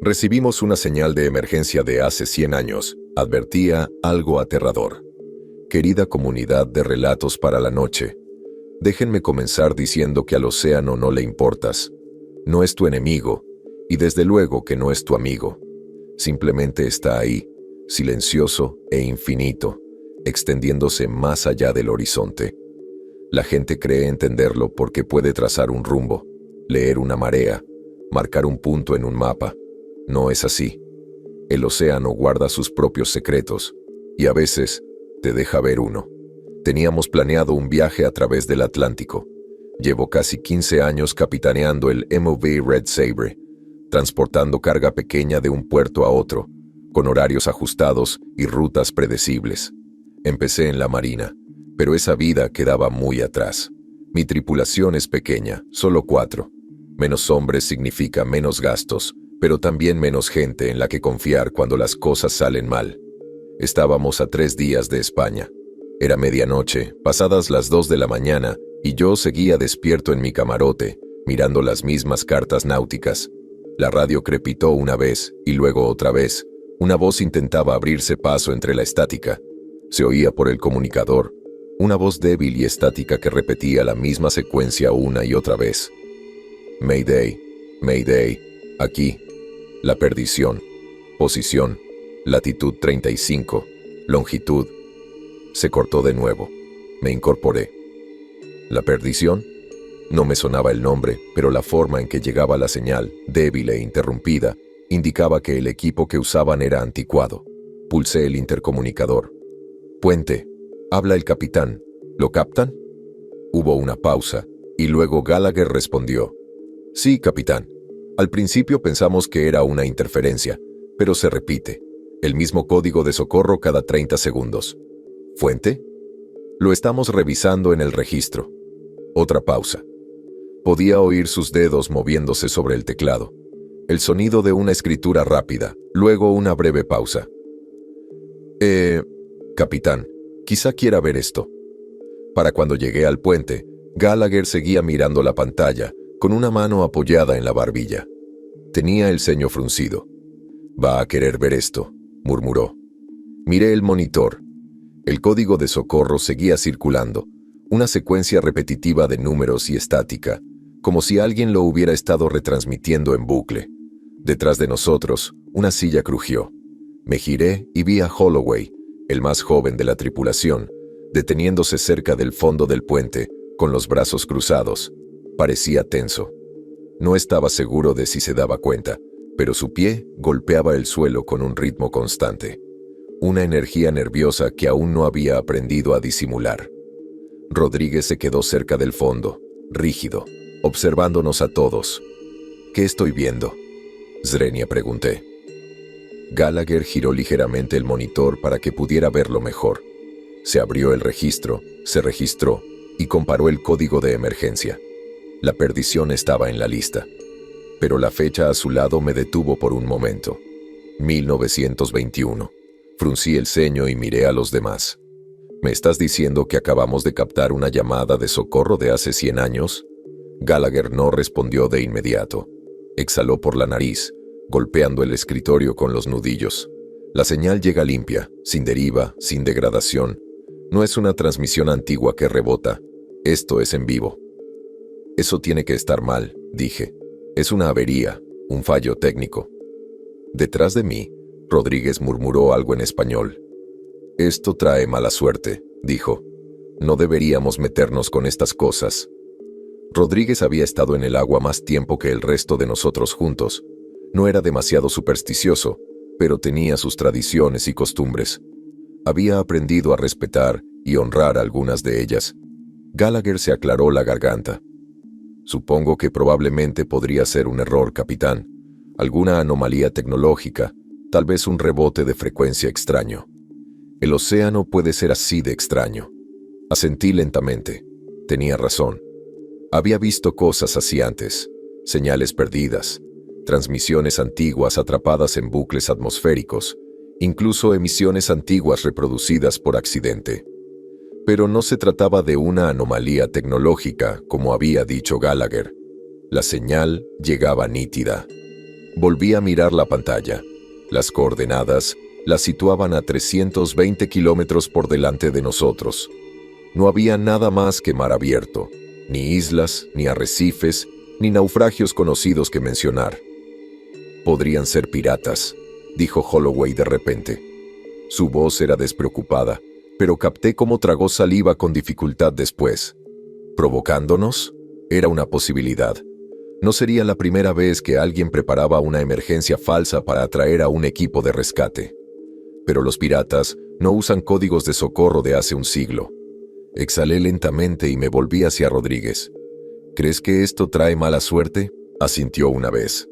Recibimos una señal de emergencia de hace 100 años, advertía algo aterrador. Querida comunidad de relatos para la noche, déjenme comenzar diciendo que al océano no le importas. No es tu enemigo, y desde luego que no es tu amigo. Simplemente está ahí, silencioso e infinito, extendiéndose más allá del horizonte. La gente cree entenderlo porque puede trazar un rumbo, leer una marea, marcar un punto en un mapa. No es así. El océano guarda sus propios secretos, y a veces te deja ver uno. Teníamos planeado un viaje a través del Atlántico. Llevo casi 15 años capitaneando el MV Red Sabre, transportando carga pequeña de un puerto a otro, con horarios ajustados y rutas predecibles. Empecé en la Marina, pero esa vida quedaba muy atrás. Mi tripulación es pequeña, solo 4. Menos hombres significa menos gastos, pero también menos gente en la que confiar cuando las cosas salen mal. Estábamos a 3 días de España. Era medianoche, pasadas las 2 de la mañana, y yo seguía despierto en mi camarote, mirando las mismas cartas náuticas. La radio crepitó una vez, y luego otra vez. Una voz intentaba abrirse paso entre la estática. Se oía por el comunicador, una voz débil y estática que repetía la misma secuencia una y otra vez. Mayday, Mayday, aquí. La perdición. Posición. Latitud 35. Longitud. Se cortó de nuevo. Me incorporé. ¿La perdición? No me sonaba el nombre, pero la forma en que llegaba la señal, débil e interrumpida, indicaba que el equipo que usaban era anticuado. Pulsé el intercomunicador. Puente. Habla el capitán. ¿Lo captan? Hubo una pausa, y luego Gallagher respondió. Sí, capitán. Al principio pensamos que era una interferencia, pero se repite. El mismo código de socorro cada 30 segundos. ¿Fuente? Lo estamos revisando en el registro. Otra pausa. Podía oír sus dedos moviéndose sobre el teclado. El sonido de una escritura rápida, luego una breve pausa. Capitán, quizá quiera ver esto. Para cuando llegué al puente, Gallagher seguía mirando la pantalla, con una mano apoyada en la barbilla. Tenía el ceño fruncido. «Va a querer ver esto», murmuró. Miré el monitor. El código de socorro seguía circulando, una secuencia repetitiva de números y estática, como si alguien lo hubiera estado retransmitiendo en bucle. Detrás de nosotros, una silla crujió. Me giré y vi a Holloway, el más joven de la tripulación, deteniéndose cerca del fondo del puente, con los brazos cruzados. Parecía tenso. No estaba seguro de si se daba cuenta, pero su pie golpeaba el suelo con un ritmo constante. Una energía nerviosa que aún no había aprendido a disimular. Rodríguez se quedó cerca del fondo, rígido, observándonos a todos. ¿Qué estoy viendo?, Zrenia pregunté. Gallagher giró ligeramente el monitor para que pudiera verlo mejor. Se abrió el registro, se registró y comparó el código de emergencia. La perdición estaba en la lista, pero la fecha a su lado me detuvo por un momento. 1921. Fruncí el ceño y miré a los demás. ¿Me estás diciendo que acabamos de captar una llamada de socorro de hace 100 años? Gallagher no respondió de inmediato. Exhaló por la nariz, golpeando el escritorio con los nudillos. La señal llega limpia, sin deriva, sin degradación. No es una transmisión antigua que rebota. Esto es en vivo. Eso tiene que estar mal, dije. Es una avería, un fallo técnico. Detrás de mí, Rodríguez murmuró algo en español. Esto trae mala suerte, dijo. No deberíamos meternos con estas cosas. Rodríguez había estado en el agua más tiempo que el resto de nosotros juntos. No era demasiado supersticioso, pero tenía sus tradiciones y costumbres. Había aprendido a respetar y honrar algunas de ellas. Gallagher se aclaró la garganta. Supongo que probablemente podría ser un error, capitán. Alguna anomalía tecnológica, tal vez un rebote de frecuencia extraño. El océano puede ser así de extraño. Asentí lentamente. Tenía razón. Había visto cosas así antes. Señales perdidas, transmisiones antiguas atrapadas en bucles atmosféricos, incluso emisiones antiguas reproducidas por accidente. Pero no se trataba de una anomalía tecnológica, como había dicho Gallagher. La señal llegaba nítida. Volví a mirar la pantalla. Las coordenadas las situaban a 320 kilómetros por delante de nosotros. No había nada más que mar abierto, ni islas, ni arrecifes, ni naufragios conocidos que mencionar. Podrían ser piratas, dijo Holloway de repente. Su voz era despreocupada, pero capté cómo tragó saliva con dificultad después. ¿Provocándonos? Era una posibilidad. No sería la primera vez que alguien preparaba una emergencia falsa para atraer a un equipo de rescate. Pero los piratas no usan códigos de socorro de hace un siglo. Exhalé lentamente y me volví hacia Rodríguez. ¿Crees que esto trae mala suerte?, asintió una vez.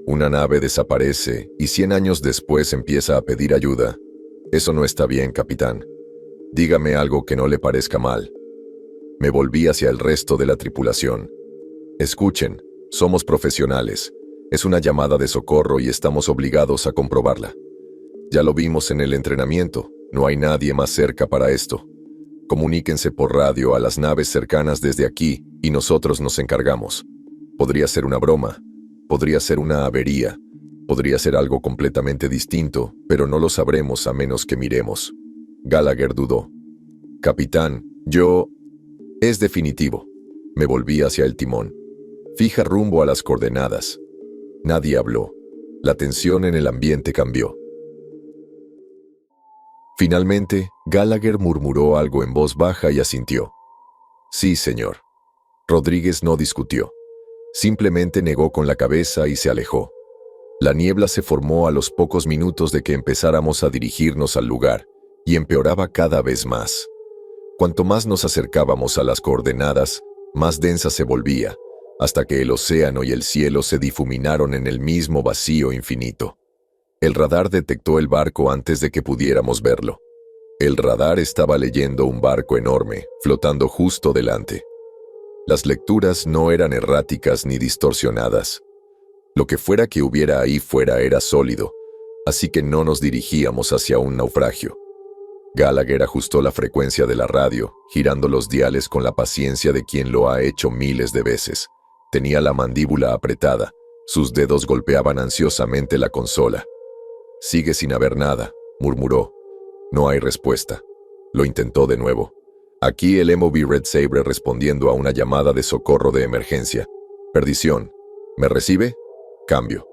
Una nave desaparece y 100 años después empieza a pedir ayuda. Eso no está bien, capitán. Dígame algo que no le parezca mal. Me volví hacia el resto de la tripulación. Escuchen, somos profesionales. Es una llamada de socorro y estamos obligados a comprobarla. Ya lo vimos en el entrenamiento, no hay nadie más cerca para esto. Comuníquense por radio a las naves cercanas desde aquí y nosotros nos encargamos. Podría ser una broma, podría ser una avería, podría ser algo completamente distinto, pero no lo sabremos a menos que miremos. Gallagher dudó. Capitán, Es definitivo. Me volví hacia el timón. Fija rumbo a las coordenadas. Nadie habló. La tensión en el ambiente cambió. Finalmente, Gallagher murmuró algo en voz baja y asintió. Sí, señor. Rodríguez no discutió. Simplemente negó con la cabeza y se alejó. La niebla se formó a los pocos minutos de que empezáramos a dirigirnos al lugar, y empeoraba cada vez más. Cuanto más nos acercábamos a las coordenadas, más densa se volvía, hasta que el océano y el cielo se difuminaron en el mismo vacío infinito. El radar detectó el barco antes de que pudiéramos verlo. El radar estaba leyendo un barco enorme, flotando justo delante. Las lecturas no eran erráticas ni distorsionadas. Lo que fuera que hubiera ahí fuera era sólido, así que no nos dirigíamos hacia un naufragio. Gallagher ajustó la frecuencia de la radio, girando los diales con la paciencia de quien lo ha hecho miles de veces. Tenía la mandíbula apretada, sus dedos golpeaban ansiosamente la consola. Sigue sin haber nada, murmuró. No hay respuesta. Lo intentó de nuevo. Aquí el MOV Red Sabre respondiendo a una llamada de socorro de emergencia. Perdición. ¿Me recibe? Cambio.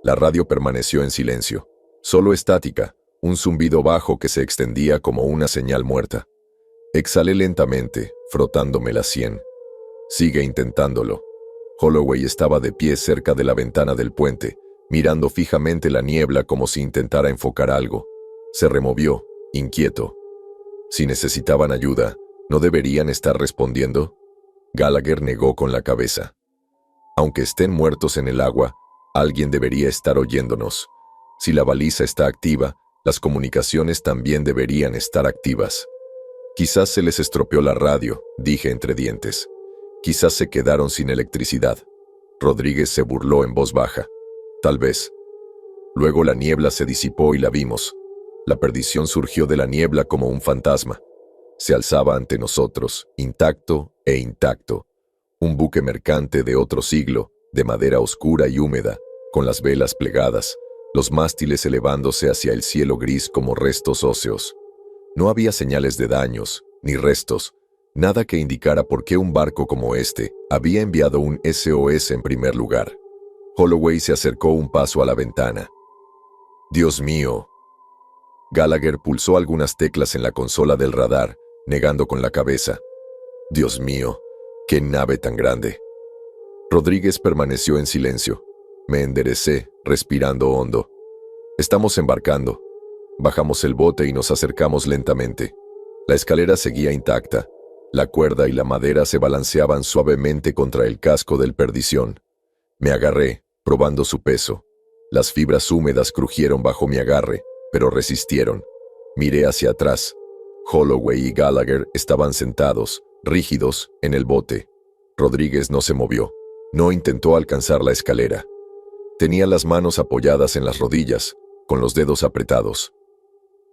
La radio permaneció en silencio. Solo estática, un zumbido bajo que se extendía como una señal muerta. Exhalé lentamente, frotándome la sien. Sigue intentándolo. Holloway estaba de pie cerca de la ventana del puente, mirando fijamente la niebla como si intentara enfocar algo. Se removió, inquieto. Si necesitaban ayuda, ¿no deberían estar respondiendo? Gallagher negó con la cabeza. Aunque estén muertos en el agua, alguien debería estar oyéndonos. Si la baliza está activa, las comunicaciones también deberían estar activas. Quizás se les estropeó la radio, dije entre dientes. Quizás se quedaron sin electricidad. Rodríguez se burló en voz baja. Tal vez. Luego la niebla se disipó y la vimos. La perdición surgió de la niebla como un fantasma. Se alzaba ante nosotros, intacto e intacto. Un buque mercante de otro siglo, de madera oscura y húmeda, con las velas plegadas, los mástiles elevándose hacia el cielo gris como restos óseos. No había señales de daños, ni restos, nada que indicara por qué un barco como este había enviado un SOS en primer lugar. Holloway se acercó un paso a la ventana. «Dios mío». Gallagher pulsó algunas teclas en la consola del radar, negando con la cabeza. «Dios mío, qué nave tan grande». Rodríguez permaneció en silencio. Me enderecé, respirando hondo. «Estamos embarcando». Bajamos el bote y nos acercamos lentamente. La escalera seguía intacta. La cuerda y la madera se balanceaban suavemente contra el casco del Perdición. Me agarré, probando su peso. Las fibras húmedas crujieron bajo mi agarre, pero resistieron. Miré hacia atrás. Holloway y Gallagher estaban sentados, rígidos, en el bote. Rodríguez no se movió. No intentó alcanzar la escalera. Tenía las manos apoyadas en las rodillas, con los dedos apretados.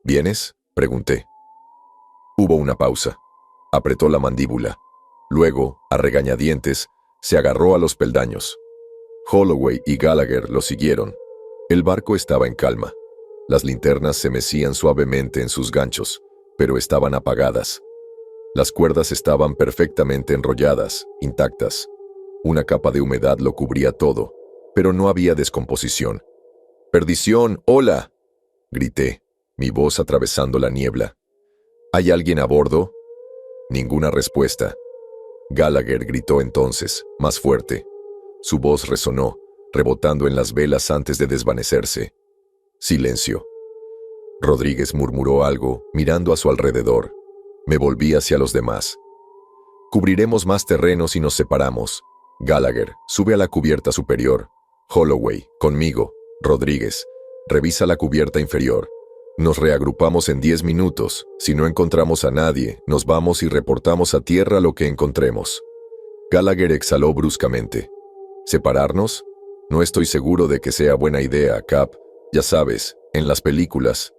¿Vienes?, pregunté. Hubo una pausa. Apretó la mandíbula. Luego, a regañadientes, se agarró a los peldaños. Holloway y Gallagher lo siguieron. El barco estaba en calma. Las linternas se mecían suavemente en sus ganchos, pero estaban apagadas. Las cuerdas estaban perfectamente enrolladas, intactas. Una capa de humedad lo cubría todo, pero no había descomposición. «¡Perdición! ¡Hola!», grité, mi voz atravesando la niebla. «¿Hay alguien a bordo?». Ninguna respuesta. Gallagher gritó entonces, más fuerte. Su voz resonó, rebotando en las velas antes de desvanecerse. Silencio. Rodríguez murmuró algo, mirando a su alrededor. Me volví hacia los demás. «Cubriremos más terreno si nos separamos. Gallagher, sube a la cubierta superior. Holloway, conmigo. Rodríguez, revisa la cubierta inferior. Nos reagrupamos en 10 minutos. Si no encontramos a nadie, nos vamos y reportamos a tierra lo que encontremos». Gallagher exhaló bruscamente. «¿Separarnos? No estoy seguro de que sea buena idea, Cap. Ya sabes, en las películas».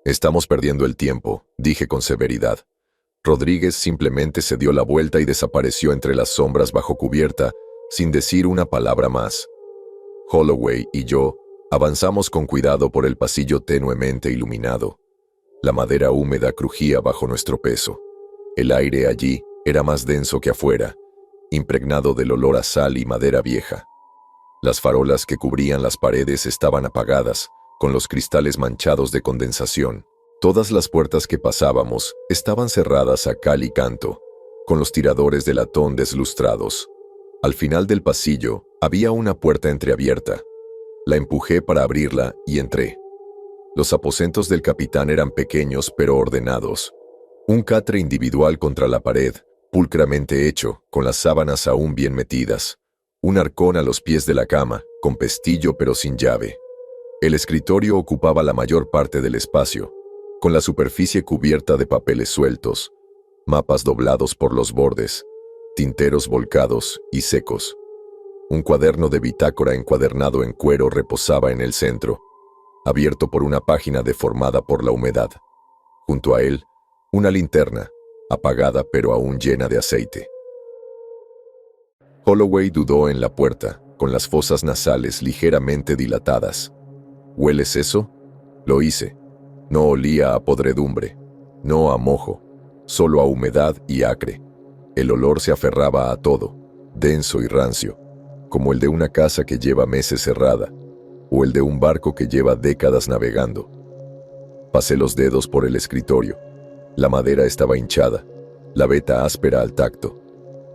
«Estamos perdiendo el tiempo», dije con severidad. Rodríguez simplemente se dio la vuelta y desapareció entre las sombras bajo cubierta, sin decir una palabra más. Holloway y yo avanzamos con cuidado por el pasillo tenuemente iluminado. La madera húmeda crujía bajo nuestro peso. El aire allí era más denso que afuera, impregnado del olor a sal y madera vieja. Las farolas que cubrían las paredes estaban apagadas, con los cristales manchados de condensación. Todas las puertas que pasábamos estaban cerradas a cal y canto, con los tiradores de latón deslustrados. Al final del pasillo había una puerta entreabierta. La empujé para abrirla y entré. Los aposentos del capitán eran pequeños pero ordenados. Un catre individual contra la pared, pulcramente hecho, con las sábanas aún bien metidas. Un arcón a los pies de la cama, con pestillo pero sin llave. El escritorio ocupaba la mayor parte del espacio, con la superficie cubierta de papeles sueltos, mapas doblados por los bordes, tinteros volcados y secos. Un cuaderno de bitácora encuadernado en cuero reposaba en el centro, abierto por una página deformada por la humedad. Junto a él, una linterna, apagada pero aún llena de aceite. Holloway dudó en la puerta, con las fosas nasales ligeramente dilatadas. «¿Hueles eso?». Lo hice. No olía a podredumbre, no a mojo, solo a humedad y acre. El olor se aferraba a todo, denso y rancio, como el de una casa que lleva meses cerrada, o el de un barco que lleva décadas navegando. Pasé los dedos por el escritorio. La madera estaba hinchada, la veta áspera al tacto.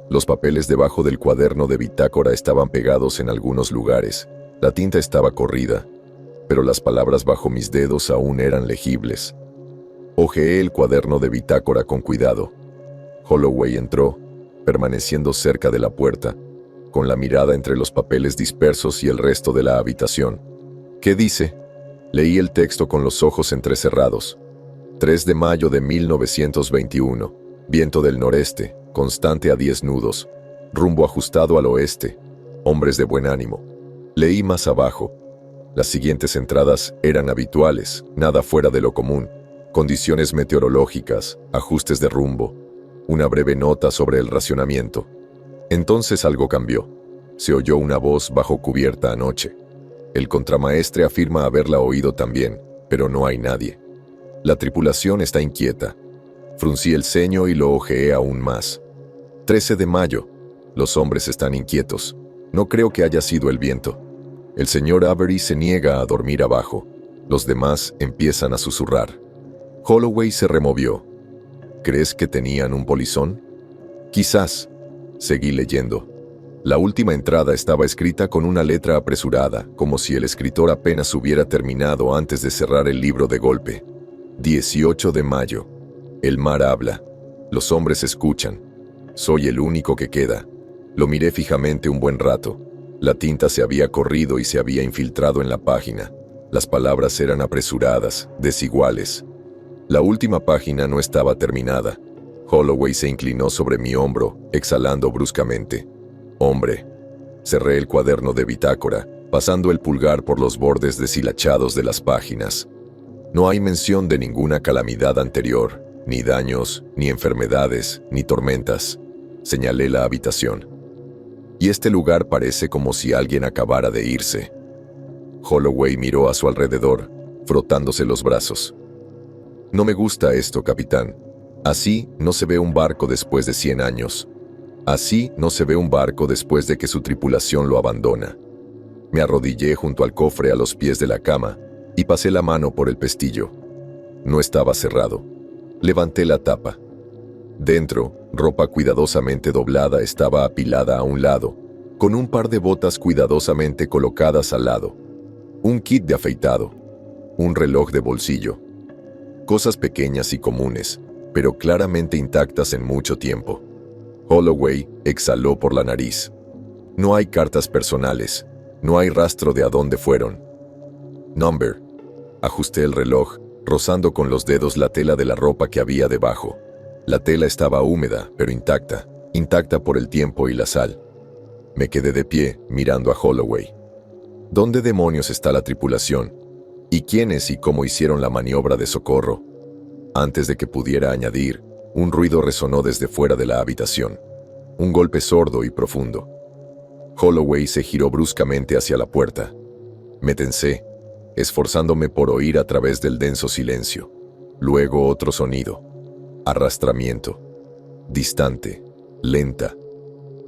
Los papeles debajo del cuaderno de bitácora estaban pegados en algunos lugares. La tinta estaba corrida, pero las palabras bajo mis dedos aún eran legibles. Hojeé el cuaderno de bitácora con cuidado. Holloway entró, permaneciendo cerca de la puerta, con la mirada entre los papeles dispersos y el resto de la habitación. «¿Qué dice?». Leí el texto con los ojos entrecerrados. 3 de mayo de 1921. Viento del noreste, constante a 10 nudos. Rumbo ajustado al oeste. Hombres de buen ánimo. Leí más abajo. Las siguientes entradas eran habituales, nada fuera de lo común. Condiciones meteorológicas, ajustes de rumbo, una breve nota sobre el racionamiento. Entonces algo cambió. Se oyó una voz bajo cubierta anoche. El contramaestre afirma haberla oído también, pero no hay nadie. La tripulación está inquieta. Fruncí el ceño y lo ojeé aún más. 13 de mayo. Los hombres están inquietos. No creo que haya sido el viento. El señor Avery se niega a dormir abajo. Los demás empiezan a susurrar. Holloway se removió. ¿Crees que tenían un polizón? Quizás. Seguí leyendo. La última entrada estaba escrita con una letra apresurada, como si el escritor apenas hubiera terminado antes de cerrar el libro de golpe. 18 de mayo. El mar habla. Los hombres escuchan. Soy el único que queda. Lo miré fijamente un buen rato. La tinta se había corrido y se había infiltrado en la página. Las palabras eran apresuradas, desiguales. La última página no estaba terminada. Holloway se inclinó sobre mi hombro, exhalando bruscamente. «Hombre». Cerré el cuaderno de bitácora, pasando el pulgar por los bordes deshilachados de las páginas. No hay mención de ninguna calamidad anterior, ni daños, ni enfermedades, ni tormentas. Señalé la habitación. y este lugar parece como si alguien acabara de irse. Holloway miró a su alrededor, frotándose los brazos. No me gusta esto, capitán. Así no se ve un barco después de 100 años. Así no se ve un barco después de que su tripulación lo abandona. Me arrodillé junto al cofre a los pies de la cama y pasé la mano por el pestillo. No estaba cerrado. Levanté la tapa. Dentro, ropa cuidadosamente doblada estaba apilada a un lado, con un par de botas cuidadosamente colocadas al lado, un kit de afeitado, un reloj de bolsillo. Cosas pequeñas y comunes, pero claramente intactas en mucho tiempo. Holloway exhaló por la nariz. No hay cartas personales, no hay rastro de a dónde fueron. Number. Ajusté el reloj, rozando con los dedos la tela de la ropa que había debajo. La tela estaba húmeda, pero intacta por el tiempo y la sal. Me quedé de pie, mirando a Holloway. ¿Dónde demonios está la tripulación? ¿Y quiénes y cómo hicieron la maniobra de socorro? Antes de que pudiera añadir, un ruido resonó desde fuera de la habitación. Un golpe sordo y profundo. Holloway se giró bruscamente hacia la puerta. Me tensé, esforzándome por oír a través del denso silencio. Luego otro sonido. Arrastramiento. Distante, lenta.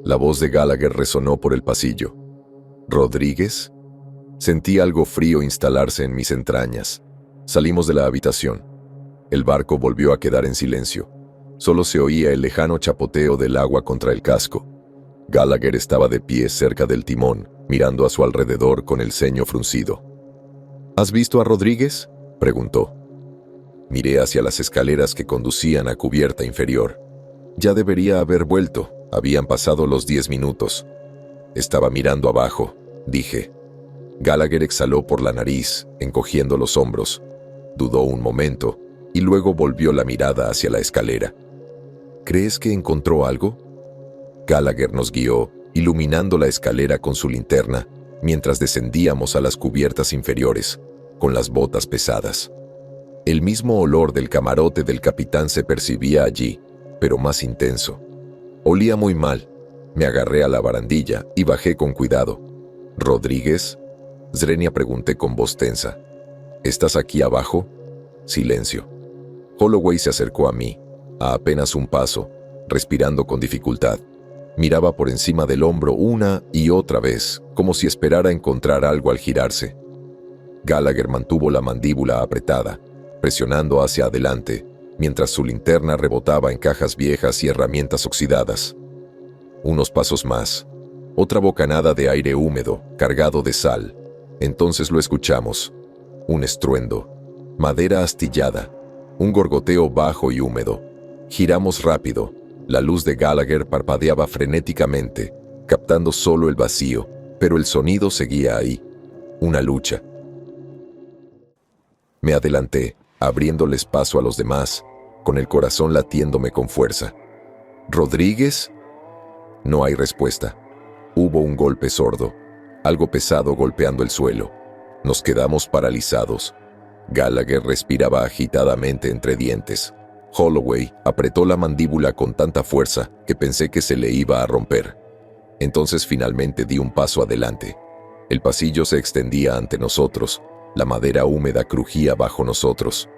La voz de Gallagher resonó por el pasillo. ¿Rodríguez? Sentí algo frío instalarse en mis entrañas. Salimos de la habitación. El barco volvió a quedar en silencio. Solo se oía el lejano chapoteo del agua contra el casco. Gallagher estaba de pie cerca del timón, mirando a su alrededor con el ceño fruncido. ¿Has visto a Rodríguez?, preguntó. Miré hacia las escaleras que conducían a cubierta inferior. Ya debería haber vuelto. Habían pasado los 10 minutos. Estaba mirando abajo, dije. Gallagher exhaló por la nariz, encogiendo los hombros. Dudó un momento y luego volvió la mirada hacia la escalera. ¿Crees que encontró algo? Gallagher nos guió, iluminando la escalera con su linterna, mientras descendíamos a las cubiertas inferiores, con las botas pesadas. El mismo olor del camarote del capitán se percibía allí, pero más intenso. Olía muy mal. Me agarré a la barandilla y bajé con cuidado. ¿Rodríguez? Zrenia pregunté con voz tensa. ¿Estás aquí abajo? Silencio. Holloway se acercó a mí, a apenas un paso, respirando con dificultad. Miraba por encima del hombro una y otra vez, como si esperara encontrar algo al girarse. Gallagher mantuvo la mandíbula apretada, presionando hacia adelante, mientras su linterna rebotaba en cajas viejas y herramientas oxidadas. Unos pasos más. Otra bocanada de aire húmedo, cargado de sal. Entonces lo escuchamos. Un estruendo. Madera astillada. Un gorgoteo bajo y húmedo. Giramos rápido. La luz de Gallagher parpadeaba frenéticamente, captando solo el vacío, pero el sonido seguía ahí. Una lucha. Me adelanté, abriéndoles paso a los demás, con el corazón latiéndome con fuerza. ¿Rodríguez? No hay respuesta. Hubo un golpe sordo, algo pesado golpeando el suelo. Nos quedamos paralizados. Gallagher respiraba agitadamente entre dientes. Holloway apretó la mandíbula con tanta fuerza que pensé que se le iba a romper. Entonces finalmente di un paso adelante. El pasillo se extendía ante nosotros. La madera húmeda crujía bajo nosotros.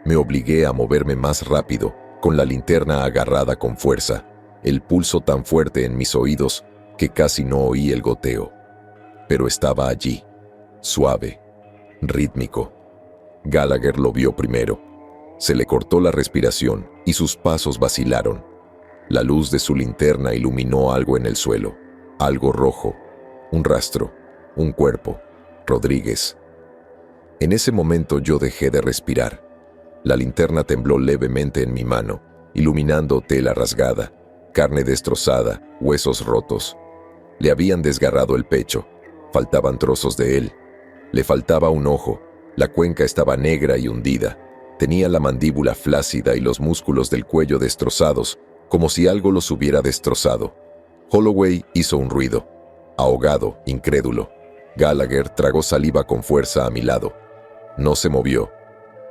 Me obligué a moverme más rápido, con la linterna agarrada con fuerza, el pulso tan fuerte en mis oídos que casi no oí el goteo. Pero estaba allí, suave, rítmico. Gallagher lo vio primero. Se le cortó la respiración y sus pasos vacilaron. La luz de su linterna iluminó algo en el suelo, algo rojo, un rastro, un cuerpo. Rodríguez. En ese momento yo dejé de respirar. La linterna tembló levemente en mi mano, iluminando tela rasgada, carne destrozada, huesos rotos. Le habían desgarrado el pecho, faltaban trozos de él. Le faltaba un ojo, la cuenca estaba negra y hundida. Tenía la mandíbula flácida y los músculos del cuello destrozados, como si algo los hubiera destrozado. Holloway hizo un ruido, ahogado, incrédulo. Gallagher tragó saliva con fuerza a mi lado. No se movió.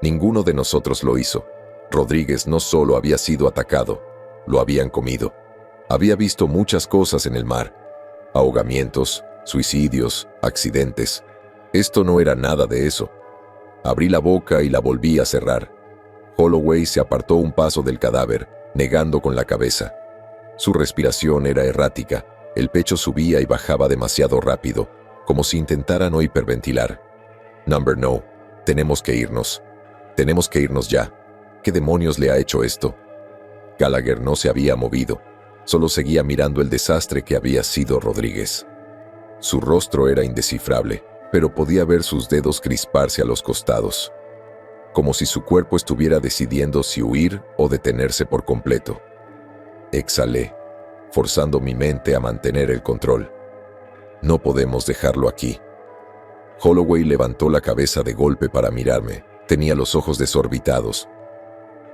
Ninguno de nosotros lo hizo. Rodríguez no solo había sido atacado, lo habían comido. Había visto muchas cosas en el mar. ahogamientos, suicidios, accidentes. Esto no era nada de eso. Abrí la boca y la volví a cerrar. Holloway se apartó un paso del cadáver, negando con la cabeza. Su respiración era errática, el pecho subía y bajaba demasiado rápido, como si intentara no hiperventilar. No, tenemos que irnos. Tenemos que irnos ya. ¿Qué demonios le ha hecho esto? Gallagher no se había movido, solo seguía mirando el desastre que había sido Rodríguez. Su rostro era indescifrable, pero podía ver sus dedos crisparse a los costados, como si su cuerpo estuviera decidiendo si huir o detenerse por completo. Exhalé, forzando mi mente a mantener el control. No podemos dejarlo aquí. Holloway levantó la cabeza de golpe para mirarme. Tenía los ojos desorbitados.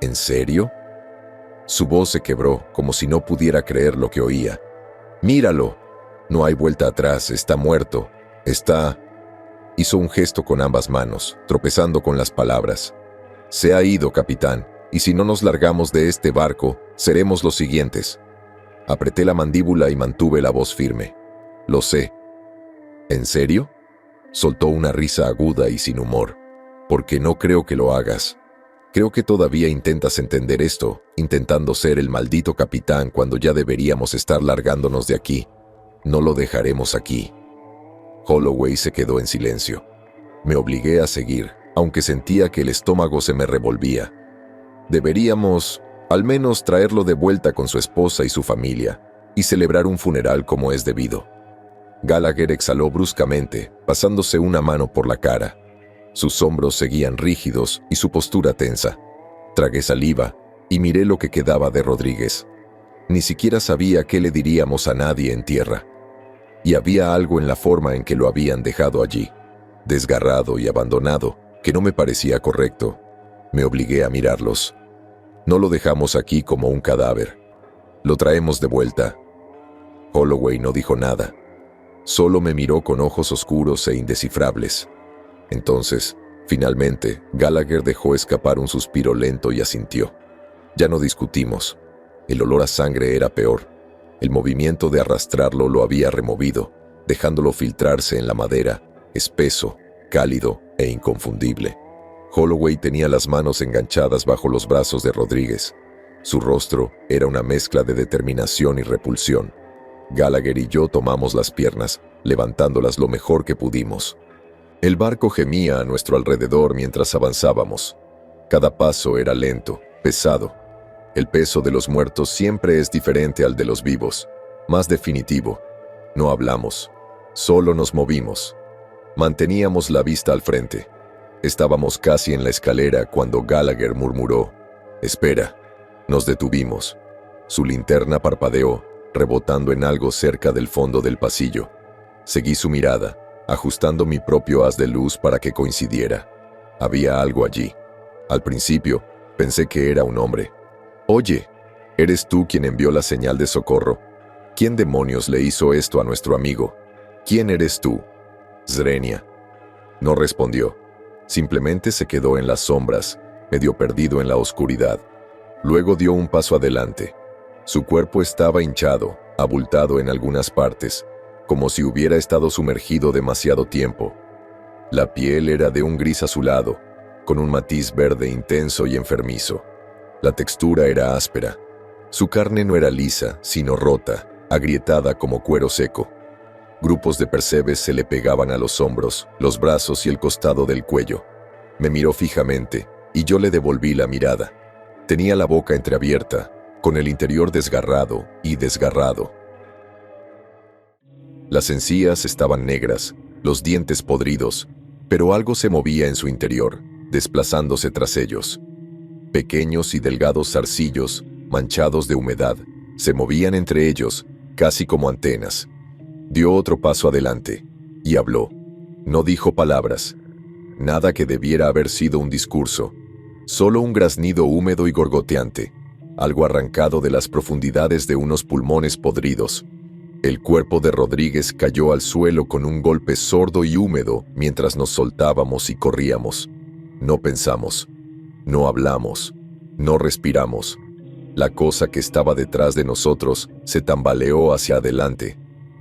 ¿En serio? Su voz se quebró, como si no pudiera creer lo que oía. ¡Míralo! No hay vuelta atrás, está muerto. Está... Hizo un gesto con ambas manos, tropezando con las palabras. Se ha ido, capitán, y si no nos largamos de este barco, seremos los siguientes. Apreté la mandíbula y mantuve la voz firme. Lo sé. ¿En serio? Soltó una risa aguda y sin humor. Porque no creo que lo hagas. Creo que todavía intentas entender esto, intentando ser el maldito capitán cuando ya deberíamos estar largándonos de aquí. No lo dejaremos aquí. Holloway se quedó en silencio. Me obligué a seguir, aunque sentía que el estómago se me revolvía. Deberíamos, al menos, traerlo de vuelta con su esposa y su familia, y celebrar un funeral como es debido. Gallagher exhaló bruscamente, pasándose una mano por la cara. Sus hombros seguían rígidos y su postura tensa. Tragué saliva y miré lo que quedaba de Rodríguez. Ni siquiera sabía qué le diríamos a nadie en tierra. Y había algo en la forma en que lo habían dejado allí, desgarrado y abandonado, que no me parecía correcto. Me obligué a mirarlos. No lo dejamos aquí como un cadáver. Lo traemos de vuelta. Holloway no dijo nada. Solo me miró con ojos oscuros e indescifrables. Entonces, finalmente, Gallagher dejó escapar un suspiro lento y asintió. Ya no discutimos. El olor a sangre era peor. El movimiento de arrastrarlo lo había removido, dejándolo filtrarse en la madera, espeso, cálido e inconfundible. Holloway tenía las manos enganchadas bajo los brazos de Rodríguez. Su rostro era una mezcla de determinación y repulsión. Gallagher y yo tomamos las piernas, levantándolas lo mejor que pudimos. El barco gemía a nuestro alrededor mientras avanzábamos. Cada paso era lento, pesado. El peso de los muertos siempre es diferente al de los vivos, más definitivo. No hablamos, solo nos movimos. Manteníamos la vista al frente. Estábamos casi en la escalera cuando Gallagher murmuró: «Espera». Nos detuvimos. Su linterna parpadeó, rebotando en algo cerca del fondo del pasillo. Seguí su mirada, ajustando mi propio haz de luz para que coincidiera. Había algo allí. Al principio, pensé que era un hombre. «Oye, ¿eres tú quien envió la señal de socorro? ¿Quién demonios le hizo esto a nuestro amigo? ¿Quién eres tú?» «Zrenia». No respondió. Simplemente se quedó en las sombras, medio perdido en la oscuridad. Luego dio un paso adelante. Su cuerpo estaba hinchado, abultado en algunas partes, como si hubiera estado sumergido demasiado tiempo. La piel era de un gris azulado, con un matiz verde intenso y enfermizo. La textura era áspera. Su carne no era lisa, sino rota, agrietada como cuero seco. Grupos de percebes se le pegaban a los hombros, los brazos y el costado del cuello. Me miró fijamente, y yo le devolví la mirada. Tenía la boca entreabierta, con el interior desgarrado y desgarrado. Las encías estaban negras, los dientes podridos, pero algo se movía en su interior, desplazándose tras ellos. Pequeños y delgados zarcillos, manchados de humedad, se movían entre ellos, casi como antenas. Dio otro paso adelante, y habló. No dijo palabras. Nada que debiera haber sido un discurso. Solo un graznido húmedo y gorgoteante, algo arrancado de las profundidades de unos pulmones podridos. El cuerpo de Rodríguez cayó al suelo con un golpe sordo y húmedo mientras nos soltábamos y corríamos. No pensamos, no hablamos, no respiramos. La cosa que estaba detrás de nosotros se tambaleó hacia adelante,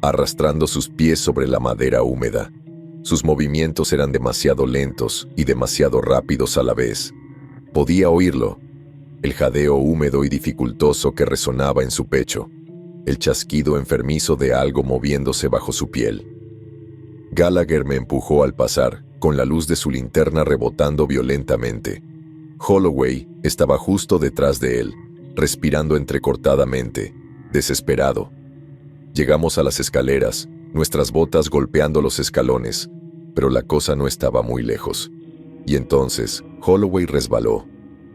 arrastrando sus pies sobre la madera húmeda. Sus movimientos eran demasiado lentos y demasiado rápidos a la vez. Podía oírlo, el jadeo húmedo y dificultoso que resonaba en su pecho, el chasquido enfermizo de algo moviéndose bajo su piel. Gallagher me empujó al pasar, con la luz de su linterna rebotando violentamente. Holloway estaba justo detrás de él, respirando entrecortadamente, desesperado. Llegamos a las escaleras, nuestras botas golpeando los escalones, pero la cosa no estaba muy lejos. Y entonces, Holloway resbaló.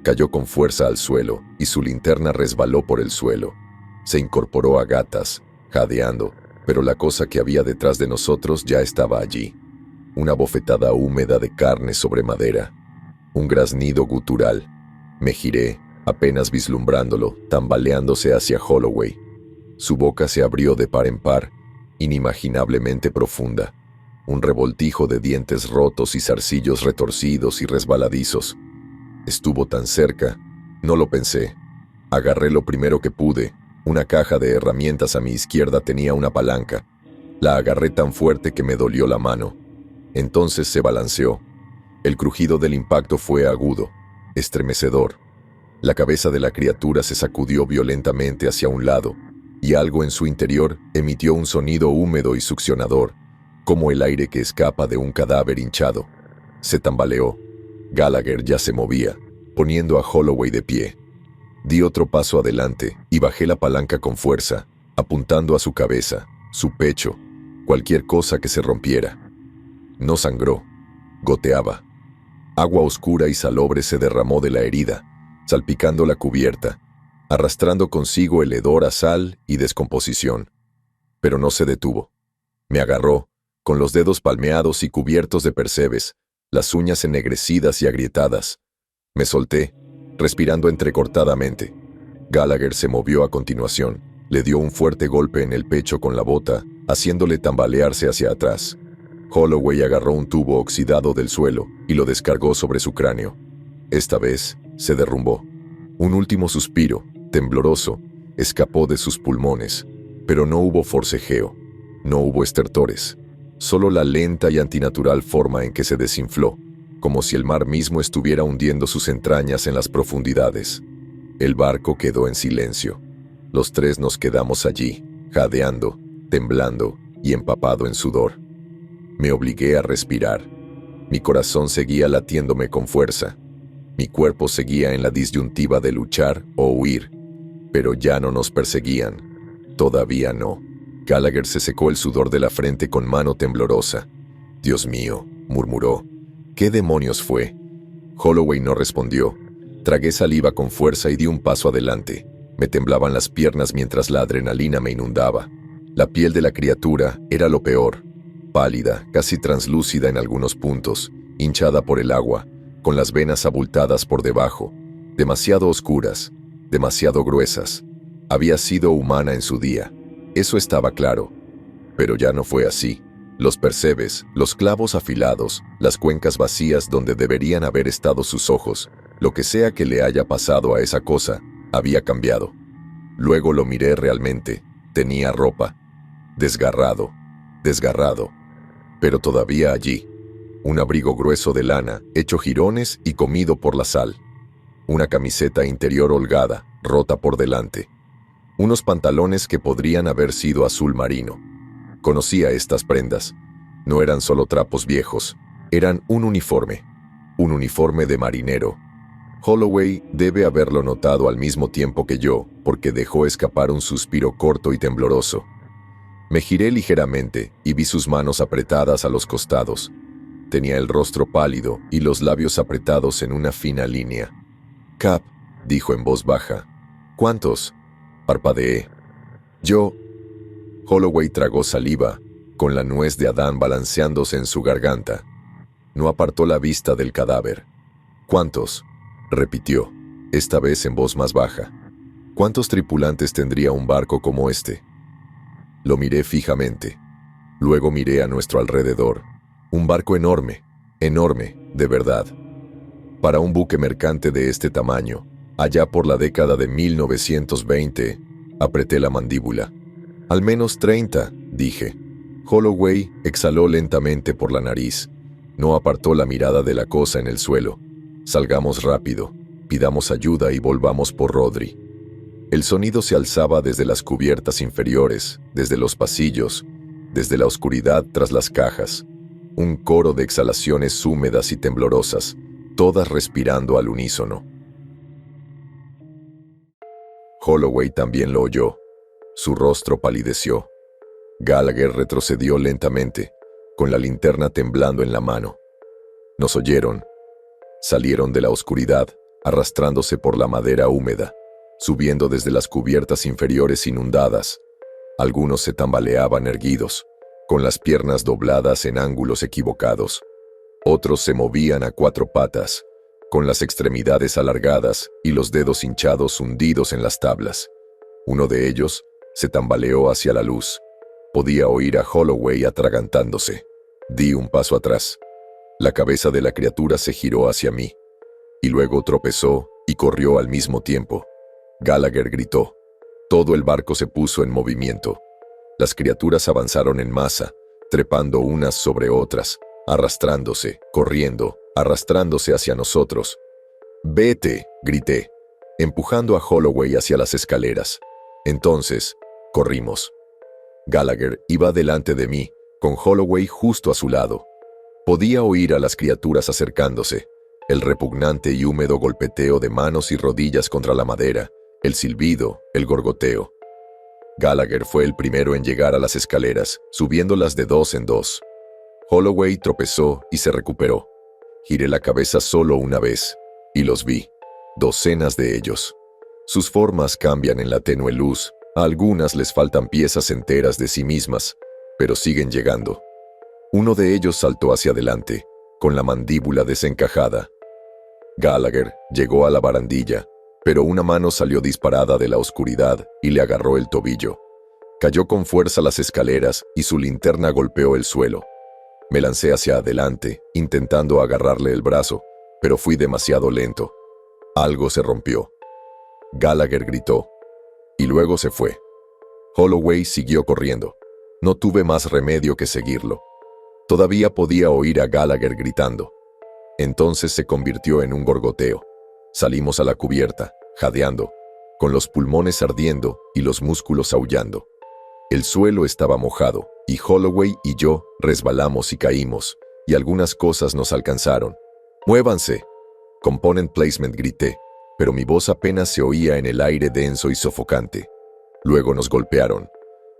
Cayó con fuerza al suelo y su linterna resbaló por el suelo. Se incorporó a gatas, jadeando, pero la cosa que había detrás de nosotros ya estaba allí. Una bofetada húmeda de carne sobre madera. Un graznido gutural. Me giré, apenas vislumbrándolo, tambaleándose hacia Holloway. Su boca se abrió de par en par, inimaginablemente profunda. Un revoltijo de dientes rotos y zarcillos retorcidos y resbaladizos. Estuvo tan cerca, no lo pensé. Agarré lo primero que pude. Una caja de herramientas a mi izquierda tenía una palanca. La agarré tan fuerte que me dolió la mano. Entonces se balanceó. El crujido del impacto fue agudo, estremecedor. La cabeza de la criatura se sacudió violentamente hacia un lado, y algo en su interior emitió un sonido húmedo y succionador, como el aire que escapa de un cadáver hinchado. Se tambaleó. Gallagher ya se movía, poniendo a Holloway de pie. Di otro paso adelante y bajé la palanca con fuerza, apuntando a su cabeza, su pecho, cualquier cosa que se rompiera. No sangró, goteaba. Agua oscura y salobre se derramó de la herida, salpicando la cubierta, arrastrando consigo el hedor a sal y descomposición. Pero no se detuvo. Me agarró, con los dedos palmeados y cubiertos de percebes, las uñas ennegrecidas y agrietadas. Me solté, respirando entrecortadamente. Gallagher se movió a continuación, le dio un fuerte golpe en el pecho con la bota, haciéndole tambalearse hacia atrás. Holloway agarró un tubo oxidado del suelo y lo descargó sobre su cráneo. Esta vez se derrumbó. Un último suspiro, tembloroso, escapó de sus pulmones, pero no hubo forcejeo, no hubo estertores, solo la lenta y antinatural forma en que se desinfló, como si el mar mismo estuviera hundiendo sus entrañas en las profundidades. El barco quedó en silencio. Los tres nos quedamos allí, jadeando, temblando y empapado en sudor. Me obligué a respirar. Mi corazón seguía latiéndome con fuerza. Mi cuerpo seguía en la disyuntiva de luchar o huir, pero ya no nos perseguían. Todavía no. Gallagher se secó el sudor de la frente con mano temblorosa. «Dios mío», murmuró. «¿Qué demonios fue?» Holloway no respondió. Tragué saliva con fuerza y di un paso adelante. Me temblaban las piernas mientras la adrenalina me inundaba. La piel de la criatura era lo peor. Pálida, casi translúcida en algunos puntos, hinchada por el agua, con las venas abultadas por debajo, demasiado oscuras, demasiado gruesas. Había sido humana en su día, eso estaba claro. Pero ya no fue así. Los percebes, los clavos afilados, las cuencas vacías donde deberían haber estado sus ojos, lo que sea que le haya pasado a esa cosa, había cambiado. Luego lo miré realmente. Tenía ropa. Desgarrado, pero todavía allí. Un abrigo grueso de lana, hecho jirones y comido por la sal. Una camiseta interior holgada, rota por delante. Unos pantalones que podrían haber sido azul marino. Conocía estas prendas. No eran solo trapos viejos, eran un uniforme de marinero. Holloway debe haberlo notado al mismo tiempo que yo, porque dejó escapar un suspiro corto y tembloroso. Me giré ligeramente y vi sus manos apretadas a los costados. Tenía el rostro pálido y los labios apretados en una fina línea. «Cap», dijo en voz baja. «¿Cuántos?», parpadeé. «Yo». Holloway tragó saliva, con la nuez de Adán balanceándose en su garganta. No apartó la vista del cadáver. «¿Cuántos?», repitió, esta vez en voz más baja. «¿Cuántos tripulantes tendría un barco como este?». Lo miré fijamente. Luego miré a nuestro alrededor. Un barco enorme, de verdad. Para un buque mercante de este tamaño, allá por la década de 1920, apreté la mandíbula. Al menos 30, dije. Holloway exhaló lentamente por la nariz. No apartó la mirada de la cosa en el suelo. Salgamos rápido, pidamos ayuda y volvamos por Rodri. El sonido se alzaba desde las cubiertas inferiores, desde los pasillos, desde la oscuridad tras las cajas. Un coro de exhalaciones húmedas y temblorosas, todas respirando al unísono. Holloway también lo oyó. Su rostro palideció. Gallagher retrocedió lentamente, con la linterna temblando en la mano. Nos oyeron. Salieron de la oscuridad, arrastrándose por la madera húmeda, subiendo desde las cubiertas inferiores inundadas. Algunos se tambaleaban erguidos, con las piernas dobladas en ángulos equivocados. Otros se movían a cuatro patas, con las extremidades alargadas y los dedos hinchados hundidos en las tablas. Uno de ellos se tambaleó hacia la luz. Podía oír a Holloway atragantándose. Di un paso atrás. La cabeza de la criatura se giró hacia mí, y luego tropezó y corrió al mismo tiempo. Gallagher gritó. Todo el barco se puso en movimiento. Las criaturas avanzaron en masa, trepando unas sobre otras, arrastrándose, corriendo, arrastrándose hacia nosotros. «¡Vete!», grité, empujando a Holloway hacia las escaleras. Entonces, corrimos. Gallagher iba delante de mí, con Holloway justo a su lado. Podía oír a las criaturas acercándose, el repugnante y húmedo golpeteo de manos y rodillas contra la madera, el silbido, el gorgoteo. Gallagher fue el primero en llegar a las escaleras, subiéndolas de dos en dos. Holloway tropezó y se recuperó. Giré la cabeza solo una vez, y los vi, docenas de ellos. Sus formas cambian en la tenue luz, a algunas les faltan piezas enteras de sí mismas, pero siguen llegando. Uno de ellos saltó hacia adelante, con la mandíbula desencajada. Gallagher llegó a la barandilla, pero una mano salió disparada de la oscuridad y le agarró el tobillo. Cayó con fuerza las escaleras y su linterna golpeó el suelo. Me lancé hacia adelante, intentando agarrarle el brazo, pero fui demasiado lento. Algo se rompió. Gallagher gritó, y luego se fue. Holloway siguió corriendo. No tuve más remedio que seguirlo. Todavía podía oír a Gallagher gritando. Entonces se convirtió en un gorgoteo. Salimos a la cubierta, jadeando, con los pulmones ardiendo y los músculos aullando. El suelo estaba mojado, y Holloway y yo resbalamos y caímos, y algunas cosas nos alcanzaron. «¡Muévanse!», Component Placement grité, pero mi voz apenas se oía en el aire denso y sofocante. Luego nos golpearon.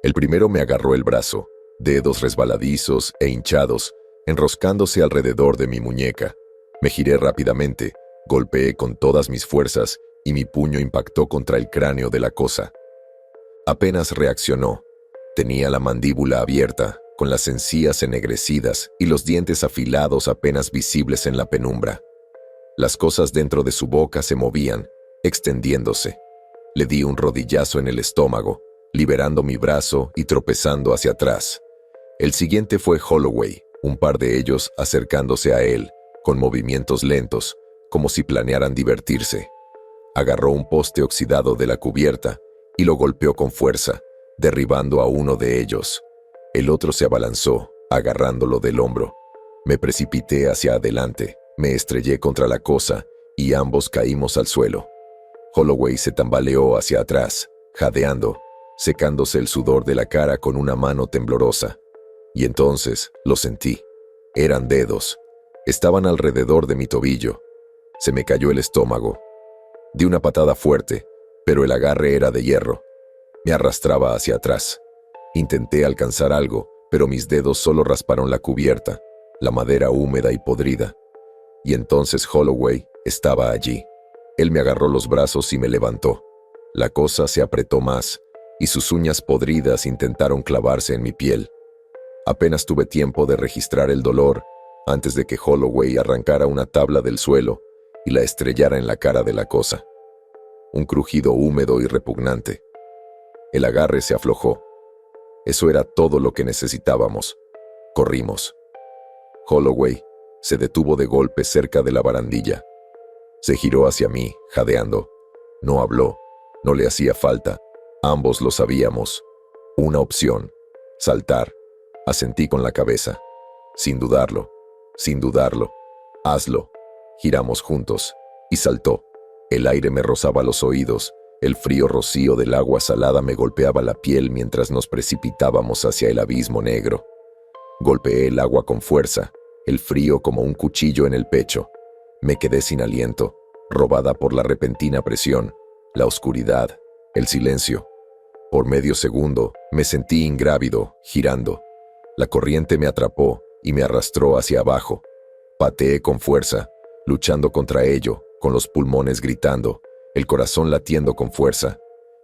El primero me agarró el brazo, dedos resbaladizos e hinchados, enroscándose alrededor de mi muñeca. Me giré rápidamente, golpeé con todas mis fuerzas y mi puño impactó contra el cráneo de la cosa. Apenas reaccionó. Tenía la mandíbula abierta, con las encías ennegrecidas y los dientes afilados apenas visibles en la penumbra. Las cosas dentro de su boca se movían, extendiéndose. Le di un rodillazo en el estómago, liberando mi brazo y tropezando hacia atrás. El siguiente fue Holloway, un par de ellos acercándose a él, con movimientos lentos, como si planearan divertirse. Agarró un poste oxidado de la cubierta y lo golpeó con fuerza, derribando a uno de ellos. El otro se abalanzó, agarrándolo del hombro. Me precipité hacia adelante, me estrellé contra la cosa y ambos caímos al suelo. Holloway se tambaleó hacia atrás, jadeando, secándose el sudor de la cara con una mano temblorosa. Y entonces lo sentí. Eran dedos. Estaban alrededor de mi tobillo. Se me cayó el estómago. Di una patada fuerte, pero el agarre era de hierro. Me arrastraba hacia atrás. Intenté alcanzar algo, pero mis dedos solo rasparon la cubierta, la madera húmeda y podrida. Y entonces Holloway estaba allí. Él me agarró los brazos y me levantó. La cosa se apretó más, y sus uñas podridas intentaron clavarse en mi piel. Apenas tuve tiempo de registrar el dolor antes de que Holloway arrancara una tabla del suelo y la estrellara en la cara de la cosa. Un crujido húmedo y repugnante. El agarre se aflojó. Eso era todo lo que necesitábamos. Corrimos. Holloway se detuvo de golpe cerca de la barandilla. Se giró hacia mí, jadeando. No habló. No le hacía falta. Ambos lo sabíamos. Una opción. Saltar. Asentí con la cabeza. Sin dudarlo. Sin dudarlo. Hazlo. Giramos juntos. Y saltó. El aire me rozaba los oídos. El frío rocío del agua salada me golpeaba la piel mientras nos precipitábamos hacia el abismo negro. Golpeé el agua con fuerza, el frío como un cuchillo en el pecho. Me quedé sin aliento, robada por la repentina presión, la oscuridad, el silencio. Por medio segundo me sentí ingrávido, girando. La corriente me atrapó y me arrastró hacia abajo. Pateé con fuerza, luchando contra ello, con los pulmones gritando, el corazón latiendo con fuerza.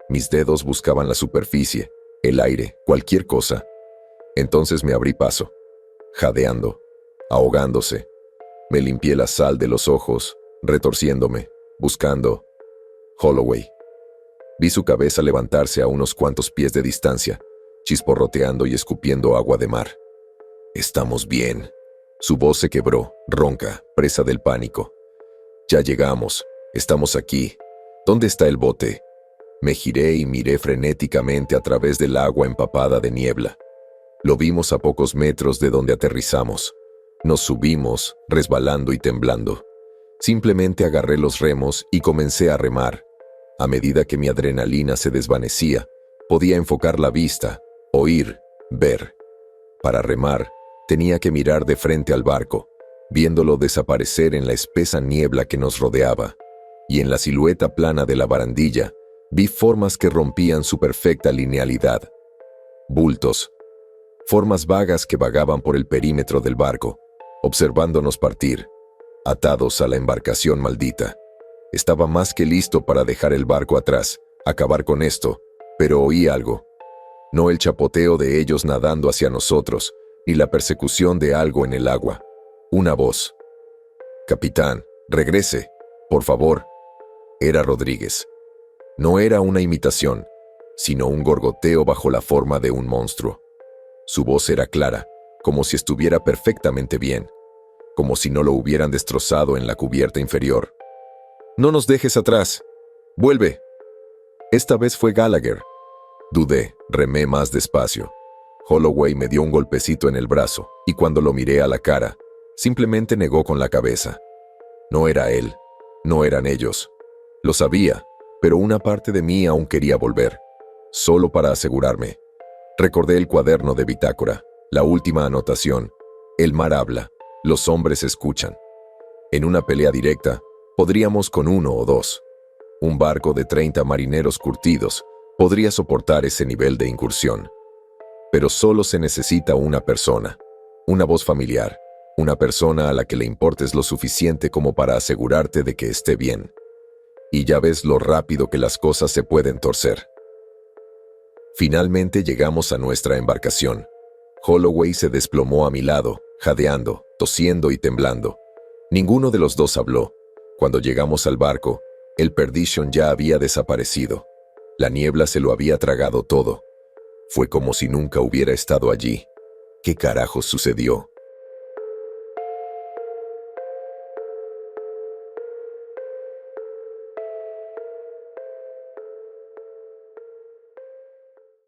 Mis dedos buscaban la superficie, el aire, cualquier cosa. Entonces me abrí paso, jadeando, ahogándose. Me limpié la sal de los ojos, retorciéndome, buscando Holloway. Vi su cabeza levantarse a unos cuantos pies de distancia, chisporroteando y escupiendo agua de mar. «Estamos bien». Su voz se quebró, ronca, presa del pánico. «Ya llegamos. Estamos aquí. ¿Dónde está el bote?» Me giré y miré frenéticamente a través del agua empapada de niebla. Lo vimos a pocos metros de donde aterrizamos. Nos subimos, resbalando y temblando. Simplemente agarré los remos y comencé a remar. A medida que mi adrenalina se desvanecía, podía enfocar la vista, oír, ver. Para remar, tenía que mirar de frente al barco, viéndolo desaparecer en la espesa niebla que nos rodeaba. Y en la silueta plana de la barandilla, vi formas que rompían su perfecta linealidad. Bultos. Formas vagas que vagaban por el perímetro del barco, observándonos partir, atados a la embarcación maldita. Estaba más que listo para dejar el barco atrás, acabar con esto, pero oí algo. No el chapoteo de ellos nadando hacia nosotros, ni la persecución de algo en el agua. Una voz. «Capitán, regrese, por favor». Era Rodríguez. No era una imitación, sino un gorgoteo bajo la forma de un monstruo. Su voz era clara, como si estuviera perfectamente bien, como si no lo hubieran destrozado en la cubierta inferior. «No nos dejes atrás. Vuelve». Esta vez fue Gallagher. Dudé, remé más despacio. Holloway me dio un golpecito en el brazo, y cuando lo miré a la cara, simplemente negó con la cabeza. No era él, no eran ellos. Lo sabía, pero una parte de mí aún quería volver, solo para asegurarme. Recordé el cuaderno de bitácora, la última anotación. El mar habla, los hombres escuchan. En una pelea directa, podríamos con 1 o 2. Un barco de 30 marineros curtidos podría soportar ese nivel de incursión. Pero solo se necesita una persona, una voz familiar, una persona a la que le importes lo suficiente como para asegurarte de que esté bien. Y ya ves lo rápido que las cosas se pueden torcer. Finalmente llegamos a nuestra embarcación. Holloway se desplomó a mi lado, jadeando, tosiendo y temblando. Ninguno de los dos habló. Cuando llegamos al barco, el Perdition ya había desaparecido. La niebla se lo había tragado todo. Fue como si nunca hubiera estado allí. ¿Qué carajos sucedió?